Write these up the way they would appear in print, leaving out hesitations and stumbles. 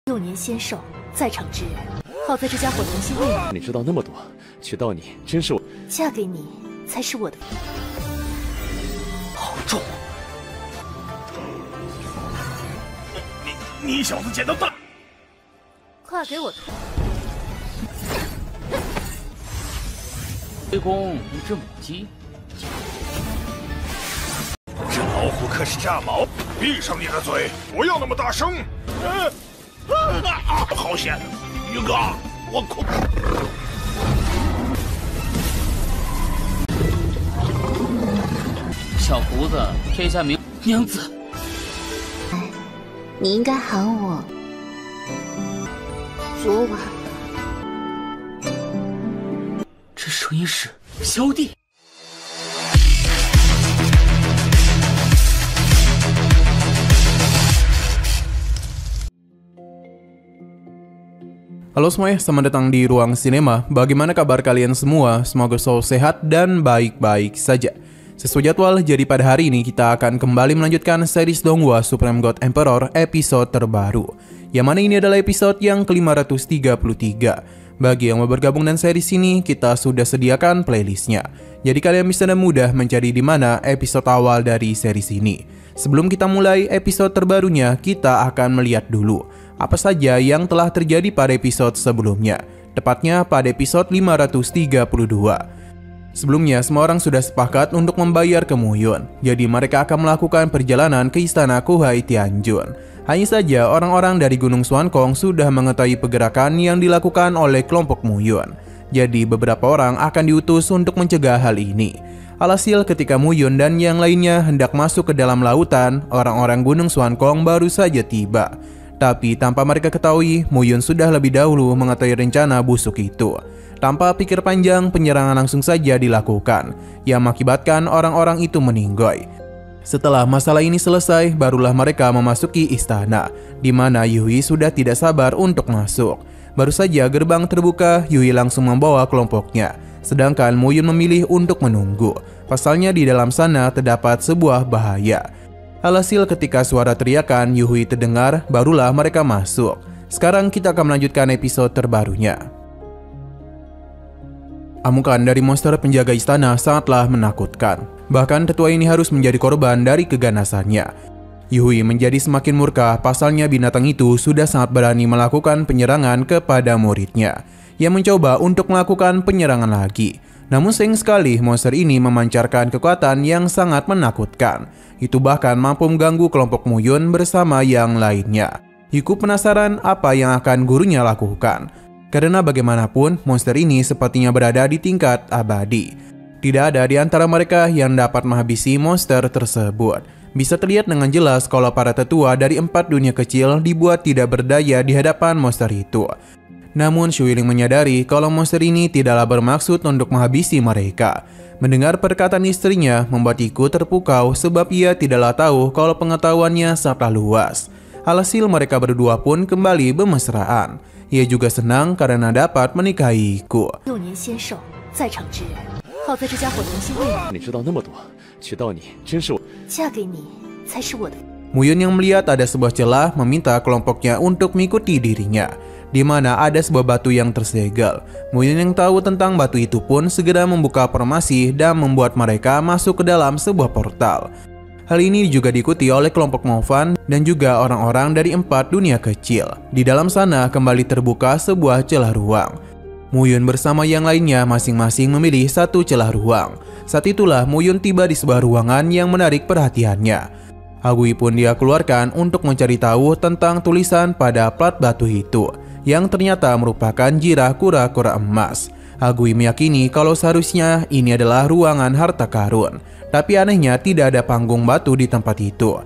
6年仙寿在场之人，好在这家伙良心未泯。你知道那么多，娶到你真是我。嫁给你才是我的。好重！你小子捡到大！快给我脱！围攻一只母鸡。这老虎可是炸毛！闭上你的嘴！不要那么大声！好险！云哥，我哭。小胡子，天下名娘子。你应该喊我昨晚。这声音是小弟。Halo semuanya, selamat datang di Ruang Sinema. Bagaimana kabar kalian semua? Semoga selalu sehat dan baik-baik saja. Sesuai jadwal, jadi pada hari ini kita akan kembali melanjutkan series Donghua Supreme God Emperor episode terbaru. Yang mana ini adalah episode yang ke-533. Bagi yang mau bergabung dengan series ini, kita sudah sediakan playlistnya. Jadi kalian bisa dengan mudah mencari di mana episode awal dari series ini. Sebelum kita mulai episode terbarunya, kita akan melihat dulu apa saja yang telah terjadi pada episode sebelumnya, tepatnya pada episode 532. Sebelumnya, semua orang sudah sepakat untuk membayar ke Muyun, jadi mereka akan melakukan perjalanan ke istana Kuhai Tianjun. Hanya saja, orang-orang dari Gunung Suankong sudah mengetahui pergerakan yang dilakukan oleh kelompok Muyun. Jadi, beberapa orang akan diutus untuk mencegah hal ini. Alhasil, ketika Muyun dan yang lainnya hendak masuk ke dalam lautan, orang-orang Gunung Suankong baru saja tiba. Tapi tanpa mereka ketahui, Muyun sudah lebih dahulu mengetahui rencana busuk itu. Tanpa pikir panjang, penyerangan langsung saja dilakukan, yang mengakibatkan orang-orang itu meninggoy. Setelah masalah ini selesai, barulah mereka memasuki istana, di mana Yui sudah tidak sabar untuk masuk. Baru saja gerbang terbuka, Yui langsung membawa kelompoknya, sedangkan Muyun memilih untuk menunggu. Pasalnya di dalam sana terdapat sebuah bahaya. Alhasil ketika suara teriakan Yui terdengar, barulah mereka masuk. Sekarang kita akan melanjutkan episode terbarunya. Amukan dari monster penjaga istana sangatlah menakutkan. Bahkan tetua ini harus menjadi korban dari keganasannya. Yui menjadi semakin murka, pasalnya binatang itu sudah sangat berani melakukan penyerangan kepada muridnya, yang mencoba untuk melakukan penyerangan lagi. Namun sayang sekali monster ini memancarkan kekuatan yang sangat menakutkan. Itu bahkan mampu mengganggu kelompok Muyun bersama yang lainnya. Yiku penasaran apa yang akan gurunya lakukan. Karena bagaimanapun monster ini sepertinya berada di tingkat abadi. Tidak ada di antara mereka yang dapat menghabisi monster tersebut. Bisa terlihat dengan jelas kalau para tetua dari 4 dunia kecil dibuat tidak berdaya di hadapan monster itu. Namun Shuiling menyadari kalau monster ini tidaklah bermaksud untuk menghabisi mereka. Mendengar perkataan istrinya membuat Yiku terpukau sebab ia tidaklah tahu kalau pengetahuannya sangatlah luas. Alhasil mereka berdua pun kembali bermesraan. Ia juga senang karena dapat menikahi Yiku. 6年仙寿在场之人，好在这家伙良心未泯。你知道那么多，娶到你真是我。嫁给你才是我的。 Muyun yang melihat ada sebuah celah meminta kelompoknya untuk mengikuti dirinya, di mana ada sebuah batu yang tersegel. Muyun yang tahu tentang batu itu pun segera membuka formasi dan membuat mereka masuk ke dalam sebuah portal. Hal ini juga diikuti oleh kelompok Moufan dan juga orang-orang dari 4 dunia kecil. Di dalam sana kembali terbuka sebuah celah ruang. Muyun bersama yang lainnya masing-masing memilih satu celah ruang. Saat itulah Muyun tiba di sebuah ruangan yang menarik perhatiannya. Agui pun dia keluarkan untuk mencari tahu tentang tulisan pada plat batu itu, yang ternyata merupakan jirah kura-kura emas. Agui meyakini kalau seharusnya ini adalah ruangan harta karun, tapi anehnya tidak ada panggung batu di tempat itu.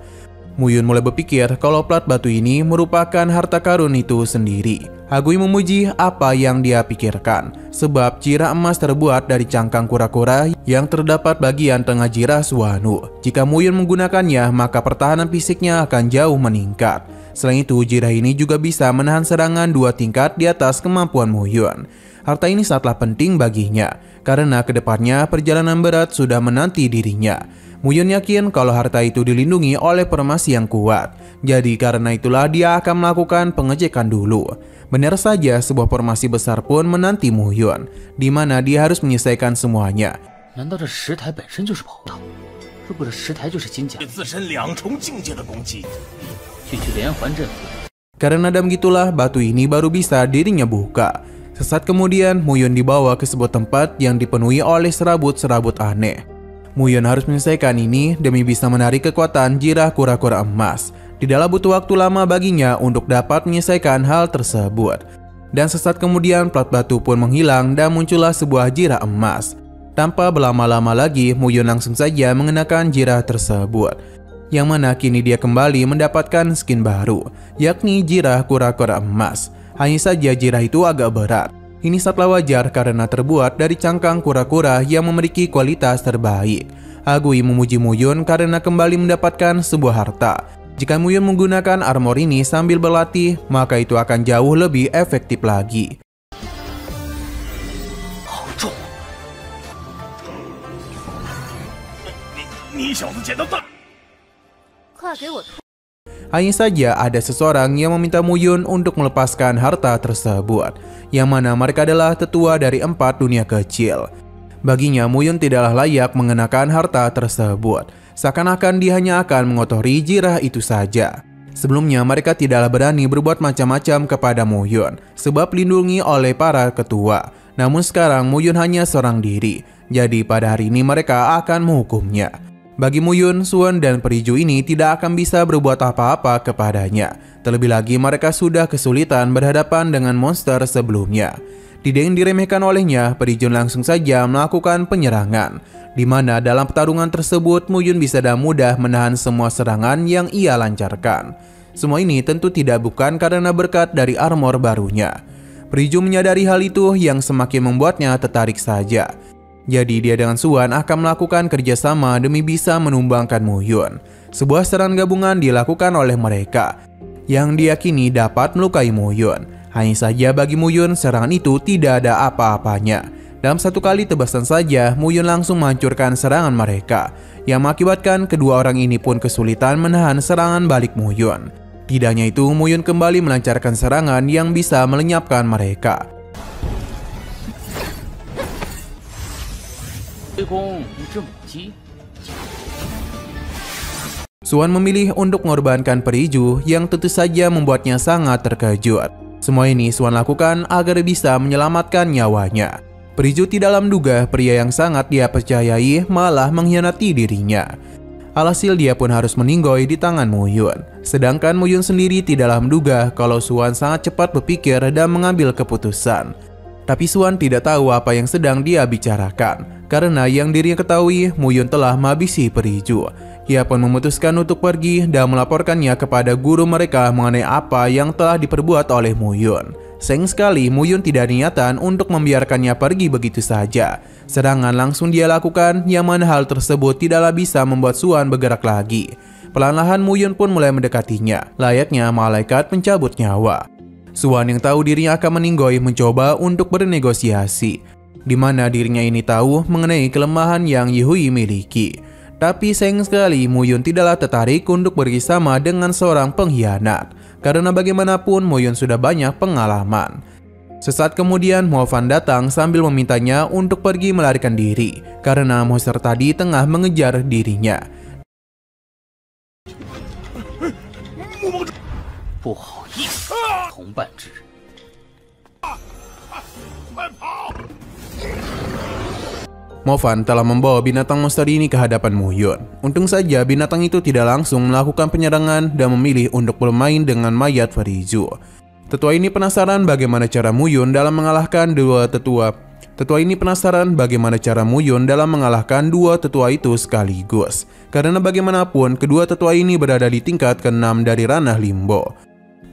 Muyun mulai berpikir kalau plat batu ini merupakan harta karun itu sendiri. Agui memuji apa yang dia pikirkan, sebab jirah emas terbuat dari cangkang kura-kura yang terdapat bagian tengah jirah Suanu. Jika Muyun menggunakannya, maka pertahanan fisiknya akan jauh meningkat. Selain itu, jirah ini juga bisa menahan serangan 2 tingkat di atas kemampuan Muyun. Harta ini sangatlah penting baginya, karena kedepannya perjalanan berat sudah menanti dirinya. Muyun yakin kalau harta itu dilindungi oleh formasi yang kuat. Jadi karena itulah dia akan melakukan pengecekan dulu. Benar saja sebuah formasi besar pun menanti Muyun, di mana dia harus menyelesaikan semuanya. 难道这石台本身就是宝塔？如果这石台就是金甲， 自身2重境界的攻击， 区区连环阵符， Karena dam gitulah batu ini baru bisa dirinya buka. Sesaat kemudian Muyun dibawa ke sebuah tempat yang dipenuhi oleh serabut-serabut aneh. Muyun harus menyelesaikan ini demi bisa menarik kekuatan jirah kura-kura emas. Tidaklah butuh waktu lama baginya untuk dapat menyelesaikan hal tersebut. Dan sesaat kemudian plat batu pun menghilang dan muncullah sebuah jirah emas. Tanpa berlama-lama lagi, Muyun langsung saja mengenakan jirah tersebut. Yang mana kini dia kembali mendapatkan skin baru, yakni jirah kura-kura emas. Hanya saja jirah itu agak berat. Ini sangatlah wajar karena terbuat dari cangkang kura-kura yang memiliki kualitas terbaik. Agui memuji Muyun karena kembali mendapatkan sebuah harta. Jika Muyun menggunakan armor ini sambil berlatih, maka itu akan jauh lebih efektif lagi. 好重！你小子捡到大！ 快给我脱！ Hanya saja ada seseorang yang meminta Muyun untuk melepaskan harta tersebut, yang mana mereka adalah tetua dari 4 dunia kecil. Baginya Muyun tidaklah layak mengenakan harta tersebut, seakan-akan dia hanya akan mengotori jirah itu saja. Sebelumnya mereka tidaklah berani berbuat macam-macam kepada Muyun, sebab dilindungi oleh para ketua. Namun sekarang Muyun hanya seorang diri, jadi pada hari ini mereka akan menghukumnya. Bagi Muyun, Suan dan Periju ini tidak akan bisa berbuat apa-apa kepadanya. Terlebih lagi mereka sudah kesulitan berhadapan dengan monster sebelumnya. Tidak yang diremehkan olehnya, Periju langsung saja melakukan penyerangan. Di mana dalam pertarungan tersebut Muyun bisa dengan mudah menahan semua serangan yang ia lancarkan. Semua ini tentu tidak bukan karena berkat dari armor barunya. Periju menyadari hal itu yang semakin membuatnya tertarik saja. Jadi dia dengan Suan akan melakukan kerjasama demi bisa menumbangkan Muyun. Sebuah serangan gabungan dilakukan oleh mereka, yang diyakini dapat melukai Muyun. Hanya saja bagi Muyun serangan itu tidak ada apa-apanya. Dalam satu kali tebasan saja, Muyun langsung menghancurkan serangan mereka, yang mengakibatkan kedua orang ini pun kesulitan menahan serangan balik Muyun. Tidak hanya itu, Muyun kembali melancarkan serangan yang bisa melenyapkan mereka. 围攻一只母鸡， Suan memilih untuk mengorbankan Periju yang tentu saja membuatnya sangat terkejut. Semua ini Suan lakukan agar bisa menyelamatkan nyawanya. Periju tidak menduga pria yang sangat dia percayai malah mengkhianati dirinya. Alhasil dia pun harus meninggoy di tangan Muyun. Sedangkan Muyun sendiri tidaklah menduga kalau Suan sangat cepat berpikir dan mengambil keputusan. Tapi Suan tidak tahu apa yang sedang dia bicarakan, karena yang dirinya ketahui Muyun telah menghabisi Periju. Ia pun memutuskan untuk pergi dan melaporkannya kepada guru mereka mengenai apa yang telah diperbuat oleh Muyun. Sayang sekali Muyun tidak ada niatan untuk membiarkannya pergi begitu saja. Serangan langsung dia lakukan, yang mana hal tersebut tidaklah bisa membuat Suan bergerak lagi. Perlahan-lahan Muyun pun mulai mendekatinya, layaknya malaikat pencabut nyawa. Suan yang tahu dirinya akan meninggoy mencoba untuk bernegosiasi, di mana dirinya ini tahu mengenai kelemahan yang Yehui miliki. Tapi sayang sekali Muyun tidaklah tertarik untuk bersama dengan seorang pengkhianat, karena bagaimanapun Muyun sudah banyak pengalaman. Sesaat kemudian Mo Fan datang sambil memintanya untuk pergi melarikan diri, karena monster tadi tengah mengejar dirinya. 不好意思，同伴之人。 Mo Fan telah membawa binatang monster ini ke hadapan Muyun. Untung saja binatang itu tidak langsung melakukan penyerangan dan memilih untuk bermain dengan mayat Periju. Tetua ini penasaran bagaimana cara Muyun dalam mengalahkan dua tetua. Tetua ini penasaran bagaimana cara Muyun dalam mengalahkan dua tetua itu sekaligus. Karena bagaimanapun kedua tetua ini berada di tingkat ke-6 dari ranah limbo.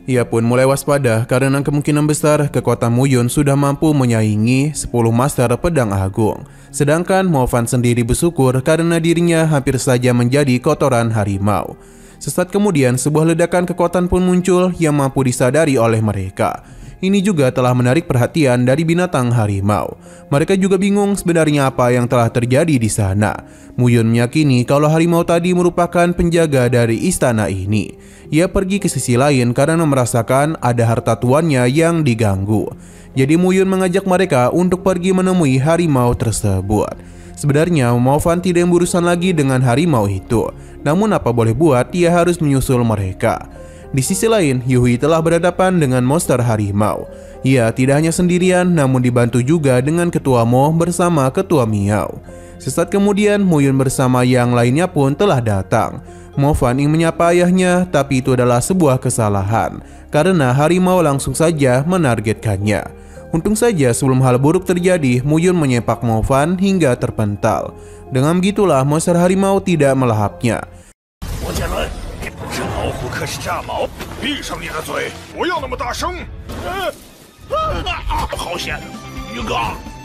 Ia pun mulai waspada karena kemungkinan besar kekuatan Muyun sudah mampu menyaingi 10 master pedang agung. Sedangkan Mo Fan sendiri bersyukur karena dirinya hampir saja menjadi kotoran harimau. Sesaat kemudian sebuah ledakan kekuatan pun muncul yang mampu disadari oleh mereka. Ini juga telah menarik perhatian dari binatang harimau. Mereka juga bingung sebenarnya apa yang telah terjadi di sana. Muyun meyakini kalau harimau tadi merupakan penjaga dari istana ini. Ia pergi ke sisi lain karena merasakan ada harta tuannya yang diganggu. Jadi Muyun mengajak mereka untuk pergi menemui harimau tersebut. Sebenarnya Maofan tidak berurusan lagi dengan harimau itu. Namun apa boleh buat, ia harus menyusul mereka. Di sisi lain, Yuhui telah berhadapan dengan monster harimau. Ia tidak hanya sendirian, namun dibantu juga dengan Ketua Mo bersama Ketua Miao. Sesaat kemudian, Muyun bersama yang lainnya pun telah datang. Maofan ingin menyapa ayahnya, tapi itu adalah sebuah kesalahan, karena harimau langsung saja menargetkannya. Untung saja sebelum hal buruk terjadi, Muyun menyepak Maofan hingga terpental. Dengan begitulah, monster harimau tidak melahapnya. 老虎可是炸毛，闭上你的嘴！不要那么大声！好险，云哥，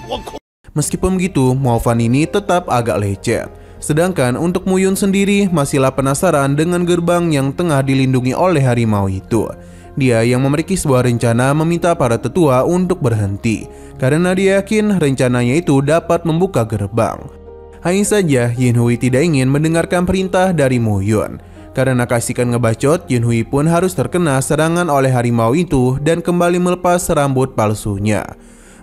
我哭。 Meskipun begitu, Maofan ini tetap agak lecet. Sedangkan untuk Muyun sendiri masihlah penasaran dengan gerbang yang tengah dilindungi oleh harimau itu. Dia yang memiliki sebuah rencana meminta para tetua untuk berhenti, karena dia yakin rencananya itu dapat membuka gerbang. Hanya saja Yinhui tidak ingin mendengarkan perintah dari Muyun. Karena kasihkan ngebacot, Yinhui pun harus terkena serangan oleh harimau itu dan kembali melepas rambut palsunya.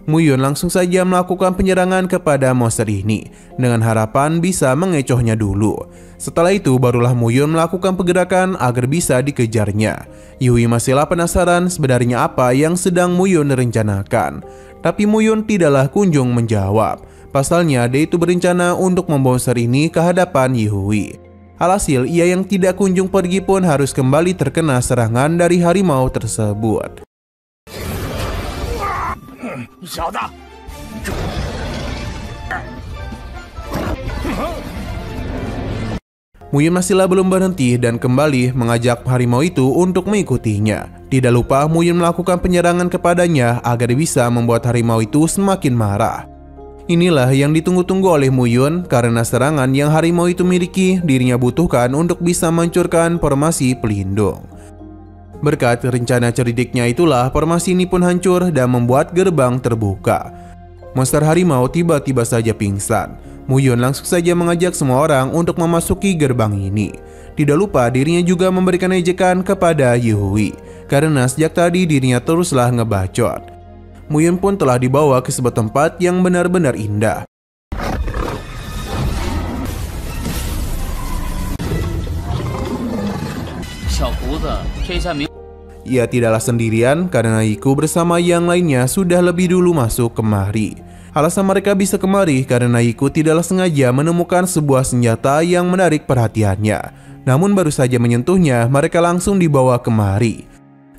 Muyun langsung saja melakukan penyerangan kepada monster ini dengan harapan bisa mengecohnya dulu. Setelah itu barulah Muyun melakukan pergerakan agar bisa dikejarnya. Yuhui masihlah penasaran sebenarnya apa yang sedang Muyun rencanakan. Tapi Muyun tidaklah kunjung menjawab. Pasalnya dia itu berencana untuk membawa monster ini ke hadapan Yuhui. Alhasil, ia yang tidak kunjung pergi pun harus kembali terkena serangan dari harimau tersebut. Muyun masihlah belum berhenti dan kembali mengajak harimau itu untuk mengikutinya. Tidak lupa Muyun melakukan penyerangan kepadanya agar bisa membuat harimau itu semakin marah. Inilah yang ditunggu-tunggu oleh Muyun karena serangan yang harimau itu miliki dirinya butuhkan untuk bisa menghancurkan formasi pelindung. Berkat rencana cerdiknya itulah formasi ini pun hancur dan membuat gerbang terbuka. Monster harimau tiba-tiba saja pingsan. Muyun langsung saja mengajak semua orang untuk memasuki gerbang ini. Tidak lupa dirinya juga memberikan ejekan kepada Yuhui karena sejak tadi dirinya teruslah ngebacot. Muyun pun telah dibawa ke sebuah tempat yang benar-benar indah. Ia tidaklah sendirian karena Yiku bersama yang lainnya sudah lebih dulu masuk kemari. Alasan mereka bisa kemari karena Yiku tidaklah sengaja menemukan sebuah senjata yang menarik perhatiannya. Namun baru saja menyentuhnya, mereka langsung dibawa kemari.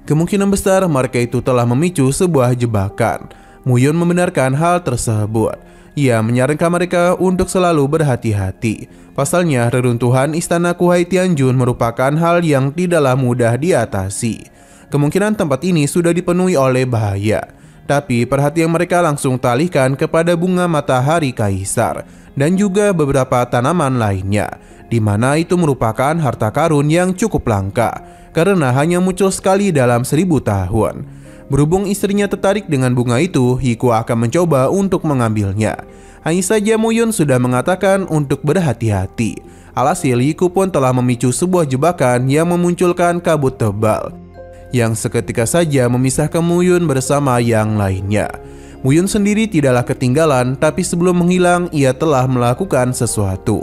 Kemungkinan besar mereka itu telah memicu sebuah jebakan. Muyun membenarkan hal tersebut. Ia menyarankan mereka untuk selalu berhati-hati. Pasalnya reruntuhan istana Kuhai Tianjun merupakan hal yang tidaklah mudah diatasi. Kemungkinan tempat ini sudah dipenuhi oleh bahaya. Tapi perhatian mereka langsung teralihkan kepada bunga matahari kaisar dan juga beberapa tanaman lainnya, di mana itu merupakan harta karun yang cukup langka karena hanya muncul sekali dalam 1000 tahun. Berhubung istrinya tertarik dengan bunga itu, Yiku akan mencoba untuk mengambilnya. Hanya saja Muyun sudah mengatakan untuk berhati-hati. Alhasil Yiku pun telah memicu sebuah jebakan yang memunculkan kabut tebal, yang seketika saja memisahkan Muyun bersama yang lainnya. Muyun sendiri tidaklah ketinggalan, tapi sebelum menghilang ia telah melakukan sesuatu.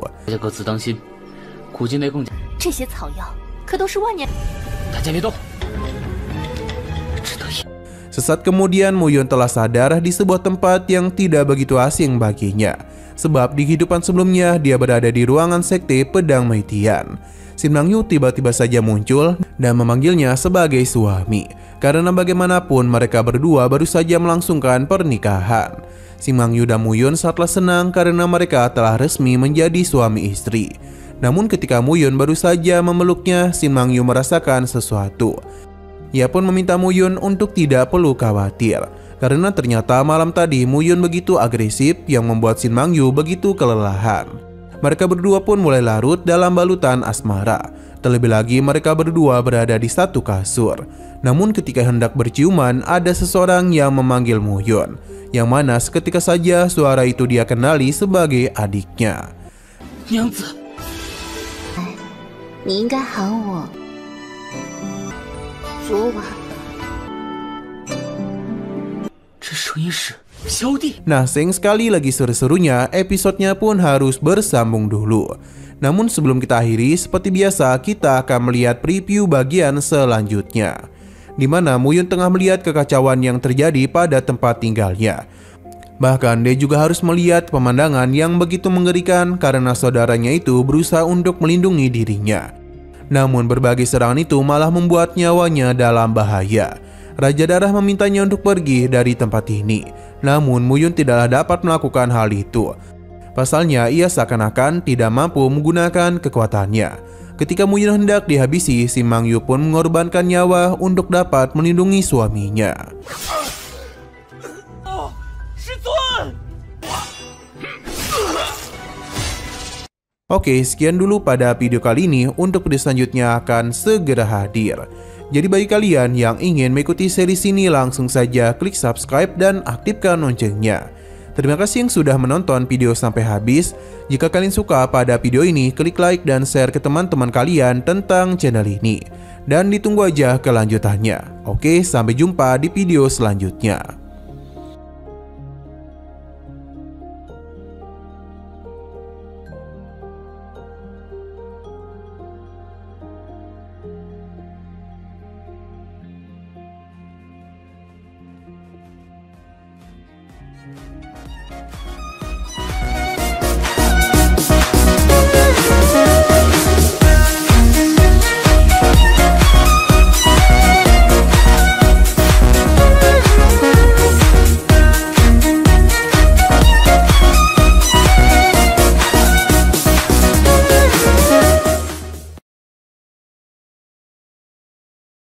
Sesaat kemudian Muyun telah sadar di sebuah tempat yang tidak begitu asing baginya. Sebab di kehidupan sebelumnya dia berada di ruangan sekte pedang Meitian. Shin Mangyu tiba-tiba saja muncul dan memanggilnya sebagai suami. Karena bagaimanapun mereka berdua baru saja melangsungkan pernikahan. Shin Mangyu dan Muyun sangatlah senang karena mereka telah resmi menjadi suami istri. Namun ketika Muyun baru saja memeluknya, Shin Mangyu merasakan sesuatu. Ia pun meminta Muyun untuk tidak perlu khawatir, karena ternyata malam tadi Muyun begitu agresif yang membuat Shin Mangyu begitu kelelahan. Mereka berdua pun mulai larut dalam balutan asmara. Terlebih lagi mereka berdua berada di satu kasur. Namun ketika hendak berciuman, ada seseorang yang memanggil Muyun, yang mana seketika saja suara itu dia kenali sebagai adiknya. 娘子，你应该喊我昨晚。 这声音是小弟。 Nah, sayang sekali lagi seru-serunya, episodenya pun harus bersambung dulu. Namun sebelum kita akhiri, seperti biasa kita akan melihat preview bagian selanjutnya, di mana Muyun tengah melihat kekacauan yang terjadi pada tempat tinggalnya. Bahkan dia juga harus melihat pemandangan yang begitu mengerikan karena saudaranya itu berusaha untuk melindungi dirinya. Namun berbagai serangan itu malah membuat nyawanya dalam bahaya. Raja Darah memintanya untuk pergi dari tempat ini. Namun Muyun tidaklah dapat melakukan hal itu. Pasalnya ia seakan-akan tidak mampu menggunakan kekuatannya. Ketika Muyun hendak dihabisi, si Mangyu pun mengorbankan nyawa untuk dapat melindungi suaminya. Oke, sekian dulu pada video kali ini. Untuk video selanjutnya akan segera hadir. Jadi bagi kalian yang ingin mengikuti series ini, langsung saja klik subscribe dan aktifkan loncengnya. Terima kasih yang sudah menonton video sampai habis. Jika kalian suka pada video ini, klik like dan share ke teman-teman kalian tentang channel ini. Dan ditunggu aja kelanjutannya. Oke, sampai jumpa di video selanjutnya.